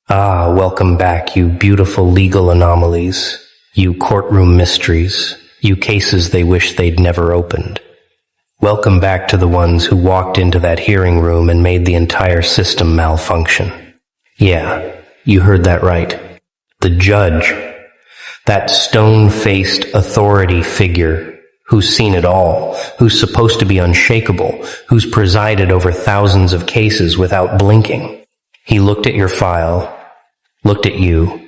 Ah, welcome back, you beautiful legal anomalies, you courtroom mysteries, you cases they wish they'd never opened. Welcome back to the ones who walked into that hearing room and made the entire system malfunction. Yeah, you heard that right. The judge, that stone-faced authority figure who's seen it all, who's supposed to be unshakable, who's presided over thousands of cases without blinking. He looked at your file, looked at you,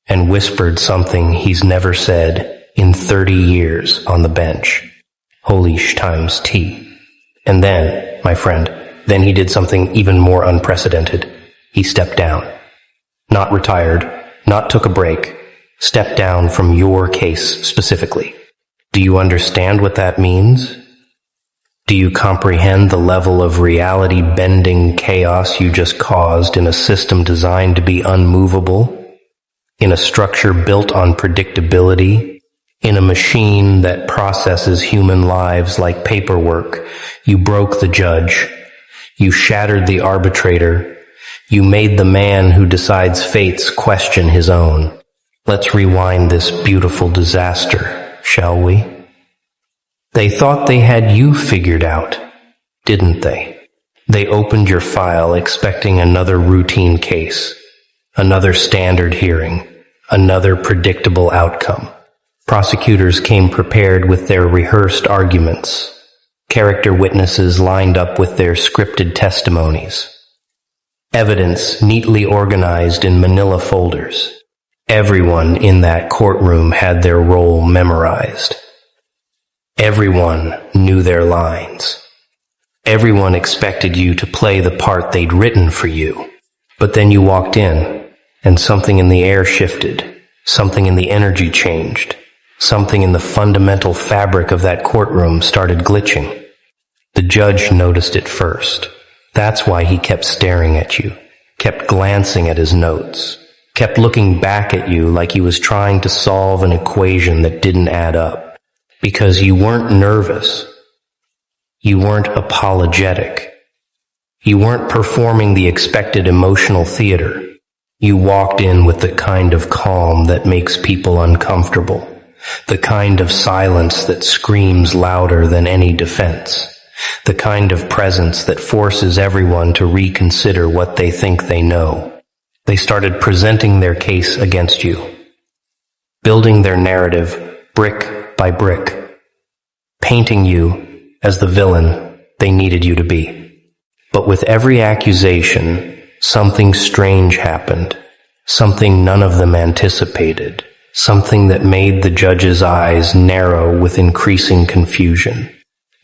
and whispered something he's never said in 30 years on the bench. Holy times T. And then, my friend, then he did something even more unprecedented. He stepped down. Not retired, not took a break. Stepped down from your case specifically. Do you understand what that means? Do you comprehend the level of reality-bending chaos you just caused in a system designed to be unmovable? In a structure built on predictability? In a machine that processes human lives like paperwork? You broke the judge. You shattered the arbitrator. You made the man who decides fates question his own. Let's rewind this beautiful disaster, shall we? They thought they had you figured out, didn't they? They opened your file expecting another routine case, another standard hearing, another predictable outcome. Prosecutors came prepared with their rehearsed arguments. Character witnesses lined up with their scripted testimonies. Evidence neatly organized in manila folders. Everyone in that courtroom had their role memorized. Everyone knew their lines. Everyone expected you to play the part they'd written for you. But then you walked in, and something in the air shifted. Something in the energy changed. Something in the fundamental fabric of that courtroom started glitching. The judge noticed it first. That's why he kept staring at you, kept glancing at his notes, kept looking back at you like he was trying to solve an equation that didn't add up. Because you weren't nervous. You weren't apologetic. You weren't performing the expected emotional theater. You walked in with the kind of calm that makes people uncomfortable. The kind of silence that screams louder than any defense. The kind of presence that forces everyone to reconsider what they think they know. They started presenting their case against you. Building their narrative brick by brick, painting you as the villain they needed you to be. But with every accusation, something strange happened, something none of them anticipated, something that made the judge's eyes narrow with increasing confusion.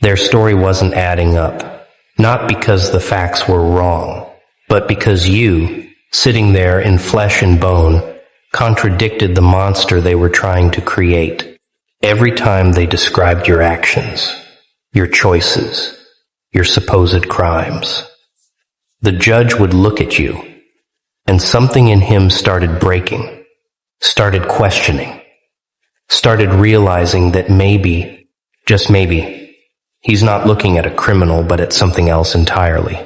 Their story wasn't adding up, not because the facts were wrong, but because you, sitting there in flesh and bone, contradicted the monster they were trying to create. Every time they described your actions, your choices, your supposed crimes, the judge would look at you, and something in him started breaking, started questioning, started realizing that maybe, just maybe, he's not looking at a criminal but at something else entirely.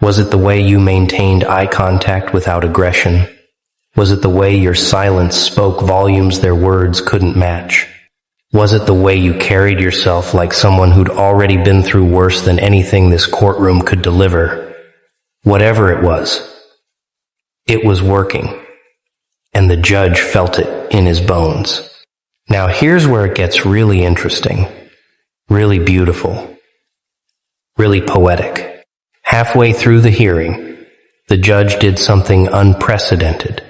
Was it the way you maintained eye contact without aggression? Was it the way your silence spoke volumes their words couldn't match? Was it the way you carried yourself like someone who'd already been through worse than anything this courtroom could deliver? Whatever it was working, and the judge felt it in his bones. Now here's where it gets really interesting, really beautiful, really poetic. Halfway through the hearing, the judge did something unprecedented,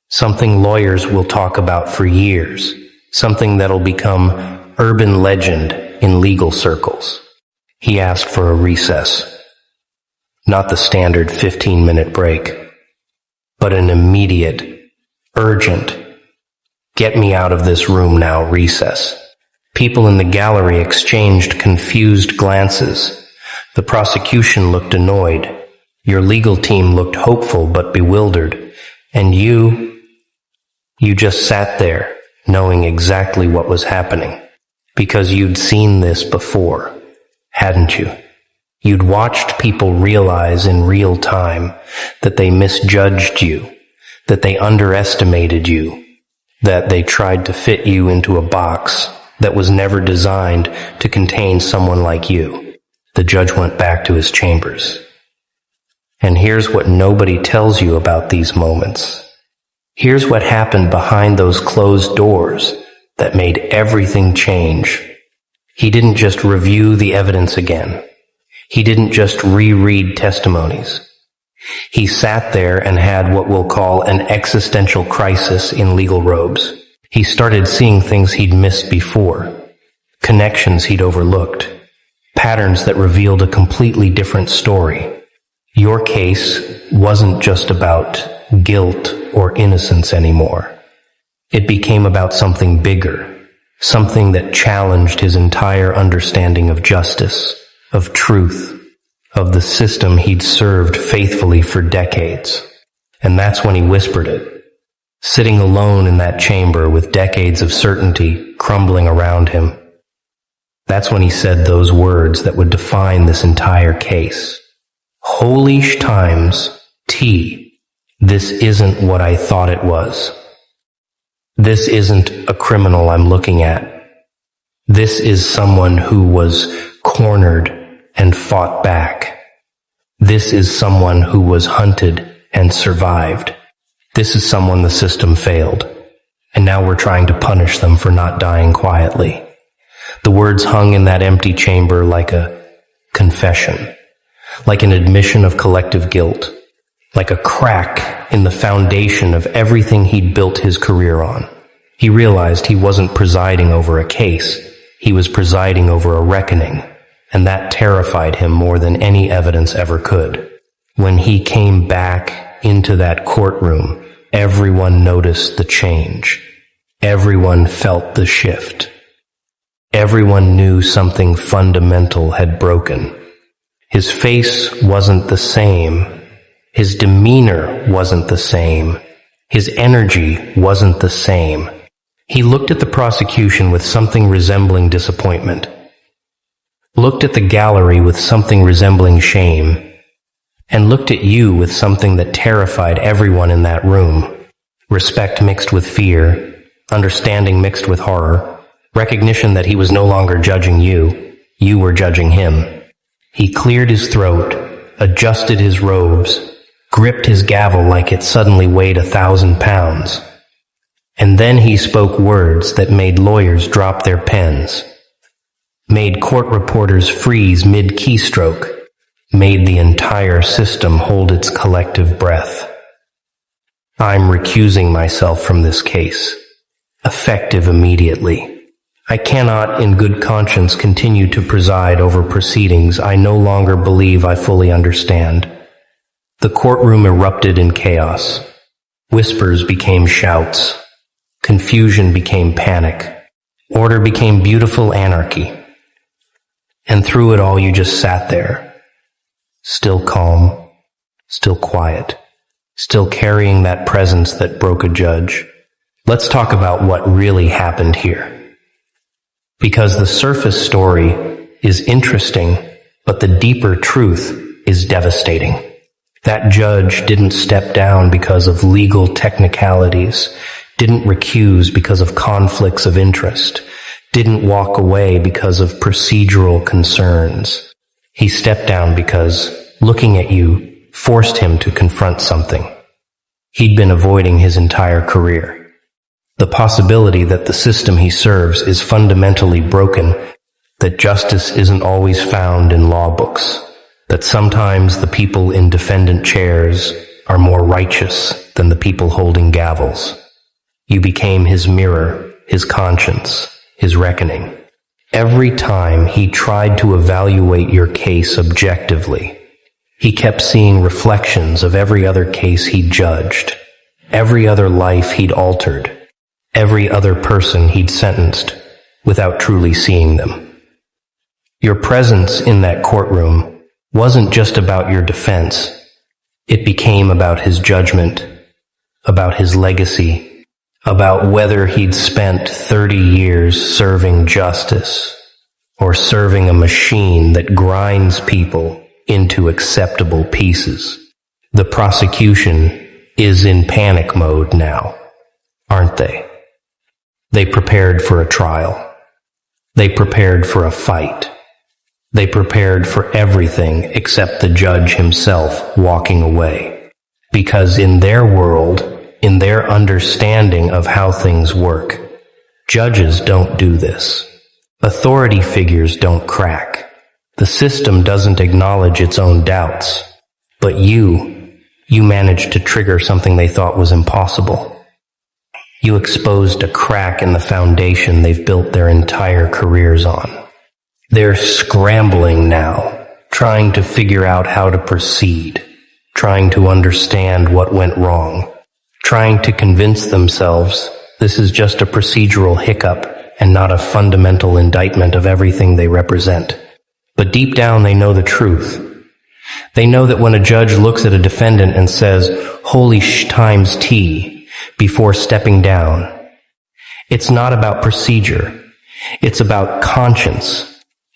something lawyers will talk about for years. Something that'll become urban legend in legal circles. He asked for a recess. Not the standard 15-minute break, but an immediate, urgent, get me out of this room now recess. People in the gallery exchanged confused glances. The prosecution looked annoyed. Your legal team looked hopeful but bewildered. And you just sat there, knowing exactly what was happening, because you'd seen this before, hadn't you? You'd watched people realize in real time that they misjudged you, that they underestimated you, that they tried to fit you into a box that was never designed to contain someone like you. The judge went back to his chambers. And here's what nobody tells you about these moments. Here's what happened behind those closed doors that made everything change. He didn't just review the evidence again. He didn't just reread testimonies. He sat there and had what we'll call an existential crisis in legal robes. He started seeing things he'd missed before, connections he'd overlooked, patterns that revealed a completely different story. Your case wasn't just about guilt or innocence anymore. It became about something bigger, something that challenged his entire understanding of justice, of truth, of the system he'd served faithfully for decades. And that's when he whispered it, sitting alone in that chamber with decades of certainty crumbling around him. That's when he said those words that would define this entire case. Holy times, T, this isn't what I thought it was. This isn't a criminal I'm looking at. This is someone who was cornered and fought back. This is someone who was hunted and survived. This is someone the system failed, and now we're trying to punish them for not dying quietly. The words hung in that empty chamber like a confession, like an admission of collective guilt, like a crack in the foundation of everything he'd built his career on. He realized he wasn't presiding over a case, he was presiding over a reckoning, and that terrified him more than any evidence ever could. When he came back into that courtroom, everyone noticed the change. Everyone felt the shift. Everyone knew something fundamental had broken. His face wasn't the same. His demeanor wasn't the same. His energy wasn't the same. He looked at the prosecution with something resembling disappointment, looked at the gallery with something resembling shame, and looked at you with something that terrified everyone in that room. Respect mixed with fear, understanding mixed with horror, recognition that he was no longer judging you, you were judging him. He cleared his throat, adjusted his robes, gripped his gavel like it suddenly weighed 1,000 pounds. And then he spoke words that made lawyers drop their pens, made court reporters freeze mid-keystroke, made the entire system hold its collective breath. I'm recusing myself from this case, effective immediately. I cannot in good conscience continue to preside over proceedings I no longer believe I fully understand. The courtroom erupted in chaos. Whispers became shouts. Confusion became panic. Order became beautiful anarchy. And through it all you just sat there, still calm, still quiet, still carrying that presence that broke a judge. Let's talk about what really happened here. Because the surface story is interesting, but the deeper truth is devastating. That judge didn't step down because of legal technicalities, didn't recuse because of conflicts of interest, didn't walk away because of procedural concerns. He stepped down because looking at you forced him to confront something he'd been avoiding his entire career. The possibility that the system he serves is fundamentally broken, that justice isn't always found in law books, that sometimes the people in defendant chairs are more righteous than the people holding gavels. You became his mirror, his conscience, his reckoning. Every time he tried to evaluate your case objectively, he kept seeing reflections of every other case he'd judged, every other life he'd altered, every other person he'd sentenced, without truly seeing them. Your presence in that courtroom wasn't just about your defense. It became about his judgment, about his legacy, about whether he'd spent 30 years serving justice or serving a machine that grinds people into acceptable pieces. The prosecution is in panic mode now, aren't they? They prepared for a trial. They prepared for a fight. They prepared for everything except the judge himself walking away. Because in their world, in their understanding of how things work, judges don't do this. Authority figures don't crack. The system doesn't acknowledge its own doubts. But you managed to trigger something they thought was impossible. You exposed a crack in the foundation they've built their entire careers on. They're scrambling now, trying to figure out how to proceed, trying to understand what went wrong, trying to convince themselves this is just a procedural hiccup and not a fundamental indictment of everything they represent. But deep down they know the truth. They know that when a judge looks at a defendant and says, "Holy sh times T," before stepping down, it's not about procedure. It's about conscience.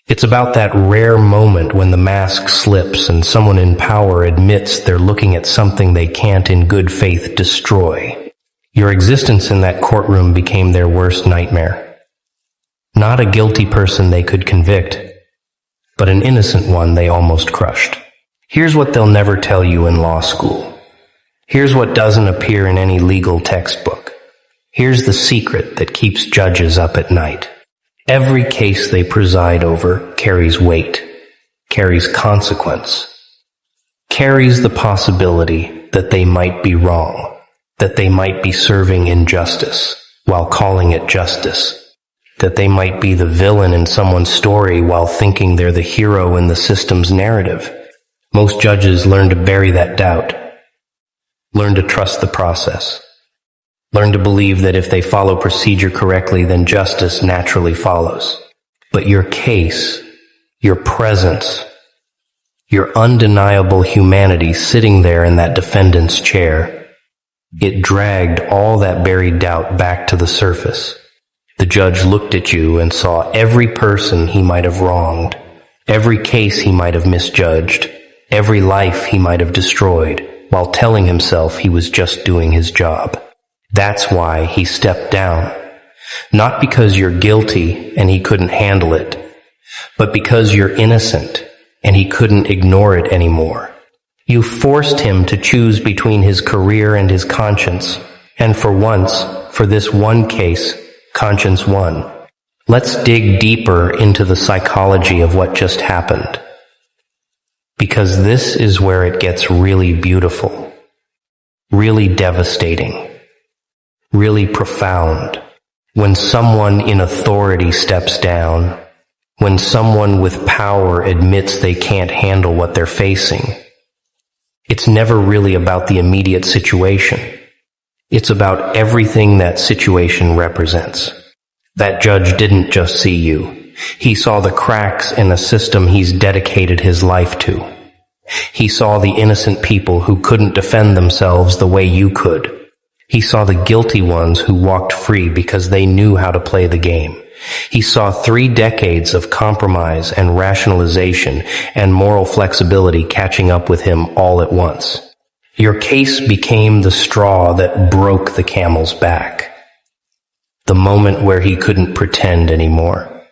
It's about that rare moment when the mask slips and someone in power admits they're looking at something they can't in good faith destroy. Your existence in that courtroom became their worst nightmare. Not a guilty person they could convict, but an innocent one they almost crushed. Here's what they'll never tell you in law school. Here's what doesn't appear in any legal textbook. Here's the secret that keeps judges up at night. Every case they preside over carries weight, carries consequence, carries the possibility that they might be wrong, that they might be serving injustice while calling it justice, that they might be the villain in someone's story while thinking they're the hero in the system's narrative. Most judges learn to bury that doubt, learn to trust the process, learn to believe that if they follow procedure correctly, then justice naturally follows. But your case, your presence, your undeniable humanity sitting there in that defendant's chair, it dragged all that buried doubt back to the surface. The judge looked at you and saw every person he might have wronged, every case he might have misjudged, every life he might have destroyed, while telling himself he was just doing his job. That's why he stepped down. Not because you're guilty and he couldn't handle it, but because you're innocent and he couldn't ignore it anymore. You forced him to choose between his career and his conscience, and for once, for this one case, conscience won. Let's dig deeper into the psychology of what just happened, because this is where it gets really beautiful, really devastating, really profound. When someone in authority steps down, when someone with power admits they can't handle what they're facing, it's never really about the immediate situation. It's about everything that situation represents. That judge didn't just see you. He saw the cracks in a system he's dedicated his life to. He saw the innocent people who couldn't defend themselves the way you could. He saw the guilty ones who walked free because they knew how to play the game. He saw 3 decades of compromise and rationalization and moral flexibility catching up with him all at once. Your case became the straw that broke the camel's back. The moment where he couldn't pretend anymore.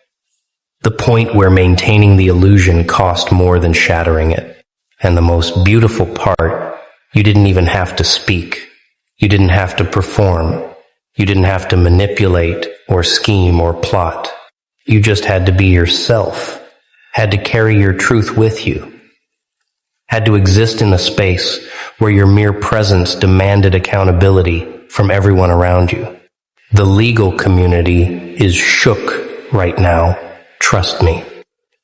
The point where maintaining the illusion cost more than shattering it. And the most beautiful part, you didn't even have to speak. You didn't have to perform. You didn't have to manipulate or scheme or plot. You just had to be yourself, had to carry your truth with you, had to exist in a space where your mere presence demanded accountability from everyone around you. The legal community is shook right now, trust me.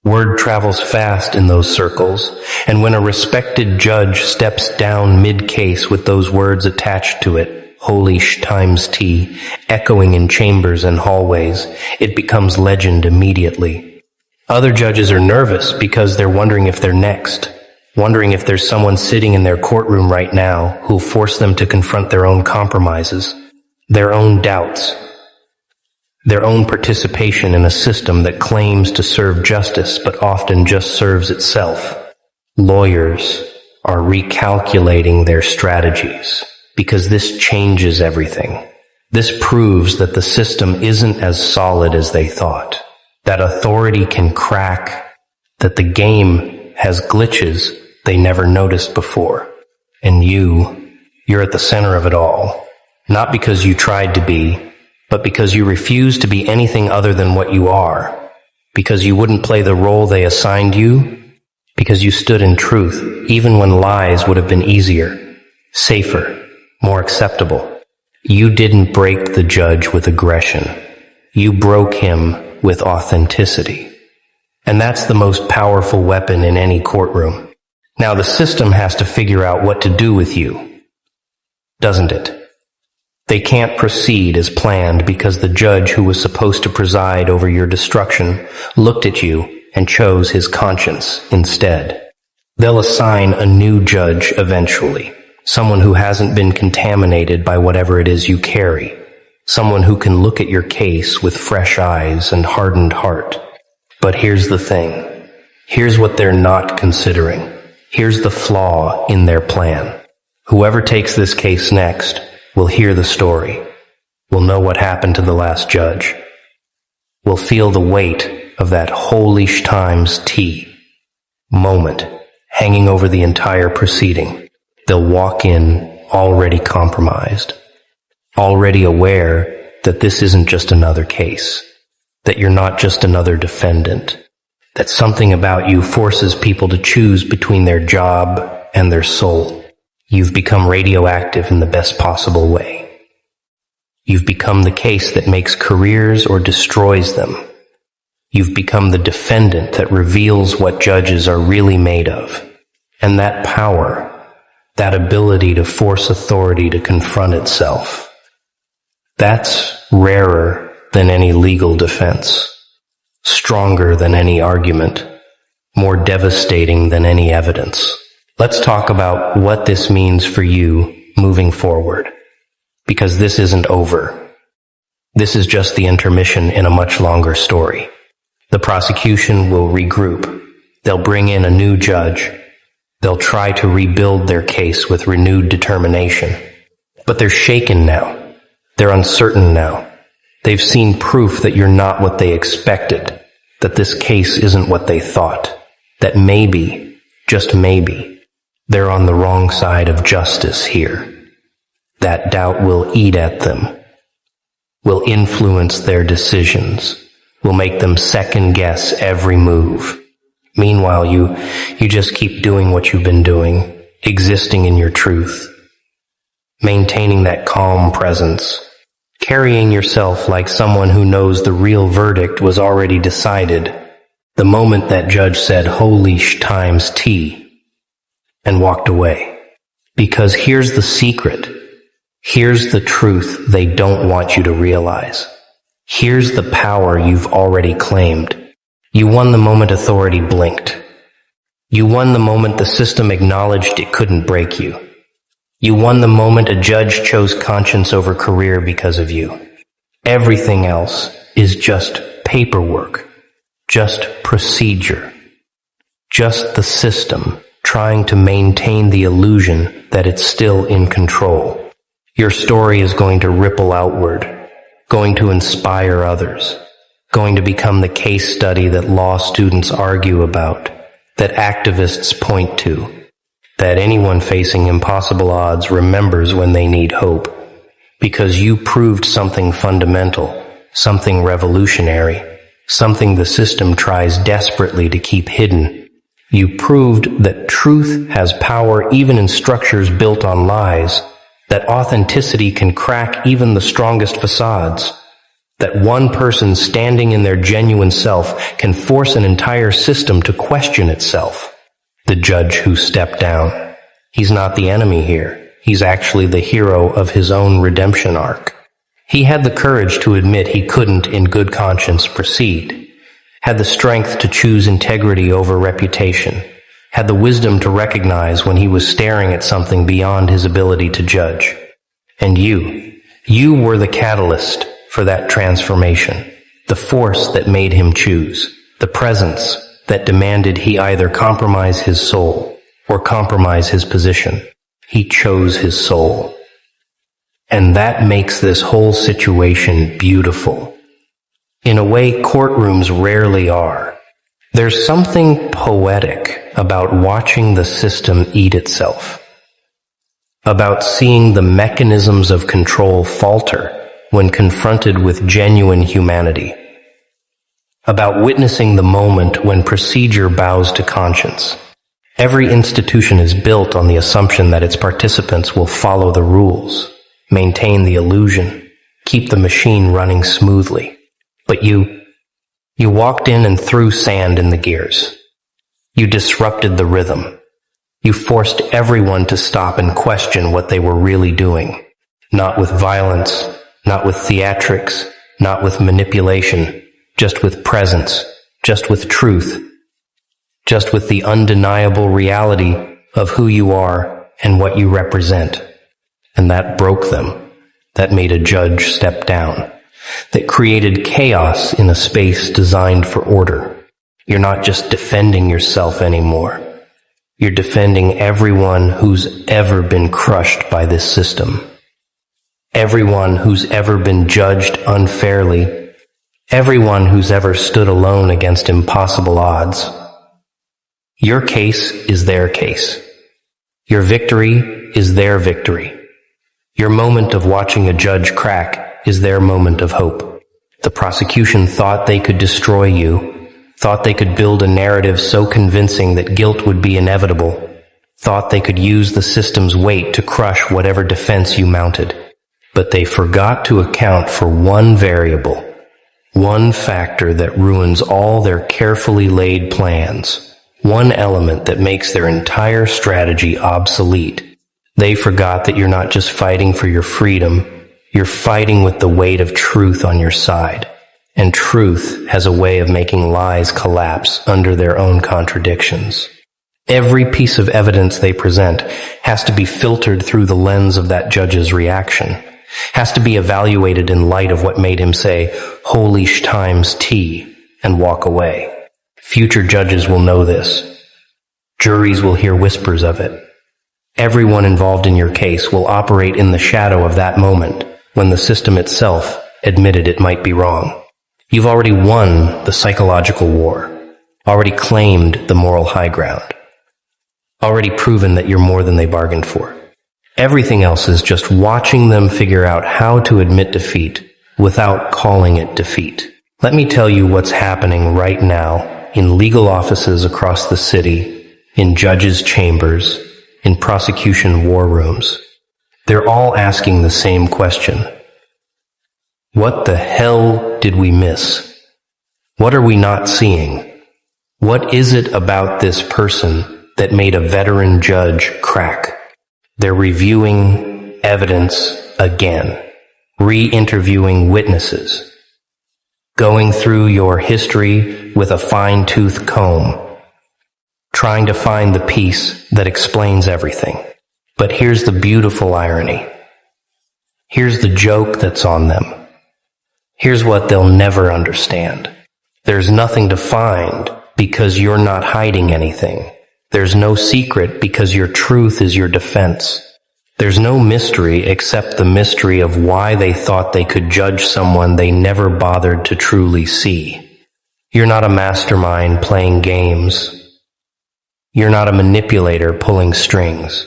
Word travels fast in those circles, and when a respected judge steps down mid-case with those words attached to it, "Holy sh times T," echoing in chambers and hallways, it becomes legend immediately. Other judges are nervous because they're wondering if they're next, wondering if there's someone sitting in their courtroom right now who'll force them to confront their own compromises, their own doubts, their own participation in a system that claims to serve justice but often just serves itself. Lawyers are recalculating their strategies because this changes everything. This proves that the system isn't as solid as they thought, that authority can crack, that the game has glitches they never noticed before. And you're at the center of it all, not because you tried to be, but because you refuse to be anything other than what you are, because you wouldn't play the role they assigned you, because you stood in truth, even when lies would have been easier, safer, more acceptable. You didn't break the judge with aggression. You broke him with authenticity. And that's the most powerful weapon in any courtroom. Now the system has to figure out what to do with you, doesn't it? They can't proceed as planned because the judge who was supposed to preside over your destruction looked at you and chose his conscience instead. They'll assign a new judge eventually, someone who hasn't been contaminated by whatever it is you carry, someone who can look at your case with fresh eyes and hardened heart. But here's the thing. Here's what they're not considering. Here's the flaw in their plan. Whoever takes this case next will hear the story, will know what happened to the last judge, will feel the weight of that holy times T moment hanging over the entire proceeding. They'll walk in already compromised, already aware that this isn't just another case, that you're not just another defendant, that something about you forces people to choose between their job and their soul. You've become radioactive in the best possible way. You've become the case that makes careers or destroys them. You've become the defendant that reveals what judges are really made of. And that power, that ability to force authority to confront itself, that's rarer than any legal defense, stronger than any argument, more devastating than any evidence. Let's talk about what this means for you moving forward, because this isn't over. This is just the intermission in a much longer story. The prosecution will regroup. They'll bring in a new judge. They'll try to rebuild their case with renewed determination. But they're shaken now. They're uncertain now. They've seen proof that you're not what they expected, that this case isn't what they thought, that maybe, just maybe, they're on the wrong side of justice here. That doubt will eat at them, will influence their decisions, will make them second-guess every move. Meanwhile, you just keep doing what you've been doing, existing in your truth, maintaining that calm presence, carrying yourself like someone who knows the real verdict was already decided the moment that judge said holy times T and walked away. Because here's the secret. Here's the truth they don't want you to realize. Here's the power you've already claimed. You won the moment authority blinked. You won the moment the system acknowledged it couldn't break you. You won the moment a judge chose conscience over career because of you. Everything else is just paperwork, just procedure, just the system trying to maintain the illusion that it's still in control. Your story is going to ripple outward, going to inspire others, going to become the case study that law students argue about, that activists point to, that anyone facing impossible odds remembers when they need hope, because you proved something fundamental, something revolutionary, something the system tries desperately to keep hidden. You proved that truth has power even in structures built on lies, that authenticity can crack even the strongest facades, that one person standing in their genuine self can force an entire system to question itself. The judge who stepped down, he's not the enemy here. He's actually the hero of his own redemption arc. He had the courage to admit he couldn't in good conscience proceed, had the strength to choose integrity over reputation, had the wisdom to recognize when he was staring at something beyond his ability to judge. And you were the catalyst for that transformation, the force that made him choose, the presence that demanded he either compromise his soul or compromise his position. He chose his soul. And that makes this whole situation beautiful. In a way, courtrooms rarely are. There's something poetic about watching the system eat itself, about seeing the mechanisms of control falter when confronted with genuine humanity, about witnessing the moment when procedure bows to conscience. Every institution is built on the assumption that its participants will follow the rules, maintain the illusion, keep the machine running smoothly. But you walked in and threw sand in the gears. You disrupted the rhythm. You forced everyone to stop and question what they were really doing. Not with violence, not with theatrics, not with manipulation, just with presence, just with truth, just with the undeniable reality of who you are and what you represent. And that broke them. That made a judge step down. That created chaos in a space designed for order. You're not just defending yourself anymore. You're defending everyone who's ever been crushed by this system. Everyone who's ever been judged unfairly. Everyone who's ever stood alone against impossible odds. Your case is their case. Your victory is their victory. Your moment of watching a judge crack is their moment of hope. The prosecution thought they could destroy you, thought they could build a narrative so convincing that guilt would be inevitable, thought they could use the system's weight to crush whatever defense you mounted. But they forgot to account for one variable, one factor that ruins all their carefully laid plans, one element that makes their entire strategy obsolete. They forgot that you're not just fighting for your freedom, you're fighting with the weight of truth on your side. And truth has a way of making lies collapse under their own contradictions. Every piece of evidence they present has to be filtered through the lens of that judge's reaction, has to be evaluated in light of what made him say, "Holy sh times T," and walk away. Future judges will know this. Juries will hear whispers of it. Everyone involved in your case will operate in the shadow of that moment when the system itself admitted it might be wrong. You've already won the psychological war, already claimed the moral high ground, already proven that you're more than they bargained for. Everything else is just watching them figure out how to admit defeat without calling it defeat. Let me tell you what's happening right now in legal offices across the city, in judges' chambers, in prosecution war rooms. They're all asking the same question. What the hell did we miss? What are we not seeing? What is it about this person that made a veteran judge crack? They're reviewing evidence again, re-interviewing witnesses, going through your history with a fine-tooth comb, trying to find the piece that explains everything. But here's the beautiful irony. Here's the joke that's on them. Here's what they'll never understand. There's nothing to find because you're not hiding anything. There's no secret because your truth is your defense. There's no mystery except the mystery of why they thought they could judge someone they never bothered to truly see. You're not a mastermind playing games. You're not a manipulator pulling strings.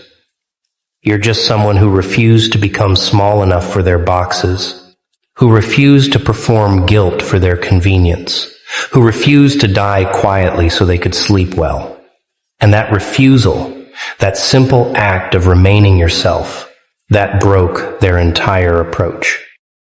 You're just someone who refused to become small enough for their boxes, who refused to perform guilt for their convenience, who refused to die quietly so they could sleep well. And that refusal, that simple act of remaining yourself, that broke their entire approach.